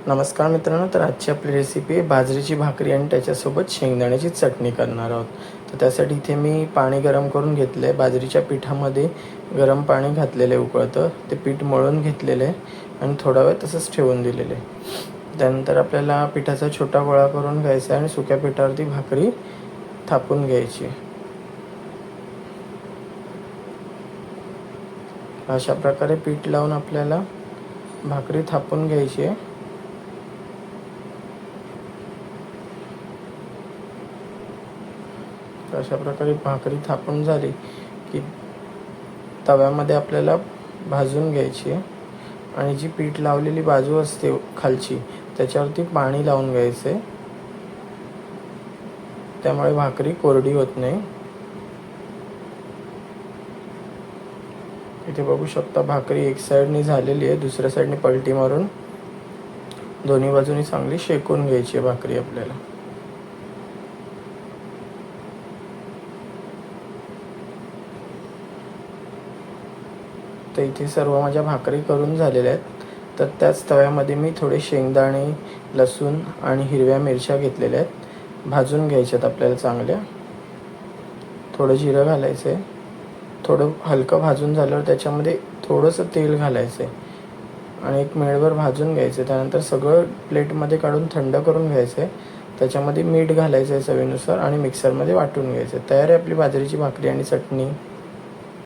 नमस्कार मित्रांनो, तर आजची आपली रेसिपी आहे बाजरीची भाकरी आणि त्याच्यासोबत शेंगदाण्याची चटणी करणार आहोत. तर त्यासाठी इथे मी पाणी गरम करून घेतलं आहे. बाजरीच्या पिठामध्ये गरम पाणी घातलेलं आहे उकळतं. ते पीठ मळून घेतलेलं आहे आणि थोडा वेळ तसंच ठेवून दिलेलं आहे. त्यानंतर आपल्याला पिठाचा छोटा गोळा करून घ्यायचा आहे आणि सुक्या पिठावरती भाकरी थापून घ्यायची. अशा प्रकारे पीठ लावून आपल्याला भाकरी थापून घ्यायची आहे. अशा प्रकारे भाकरी थापून झाली की तव्यामध्ये आपल्याला भाजून घ्यायची आहे आणि जी पीठ लावलेली बाजू असते खालची त्याच्यावरती पाणी लावून घ्यायचं आहे. त्यामुळे भाकरी कोरडी होत नाही. इथे बघू शकता भाकरी एक साईडनी झालेली आहे, दुसऱ्या साईडने पलटी मारून दोन्ही बाजूनी चांगली शेकून घ्यायची आहे भाकरी आपल्याला. तर इथे सर्व माझ्या भाकरी करून झालेल्या आहेत. तर त्याच तव्यामध्ये मी थोडे शेंगदाणे, लसूण आणि हिरव्या मिरच्या घेतलेल्या आहेत. भाजून घ्यायच्यात आपल्याला चांगल्या. थोडं जिरं घालायचं आहे. थोडं हलकं भाजून झाल्यावर त्याच्यामध्ये थोडंसं तेल घालायचं आहे आणि एक मिनिटभर भाजून घ्यायचं. त्यानंतर सगळं प्लेटमध्ये काढून थंड करून घ्यायचं आहे. त्याच्यामध्ये मीठ घालायचं आहे चवीनुसार आणि मिक्सरमध्ये वाटून घ्यायचं. तयार आहे आपली बाजरीची भाकरी आणि चटणी.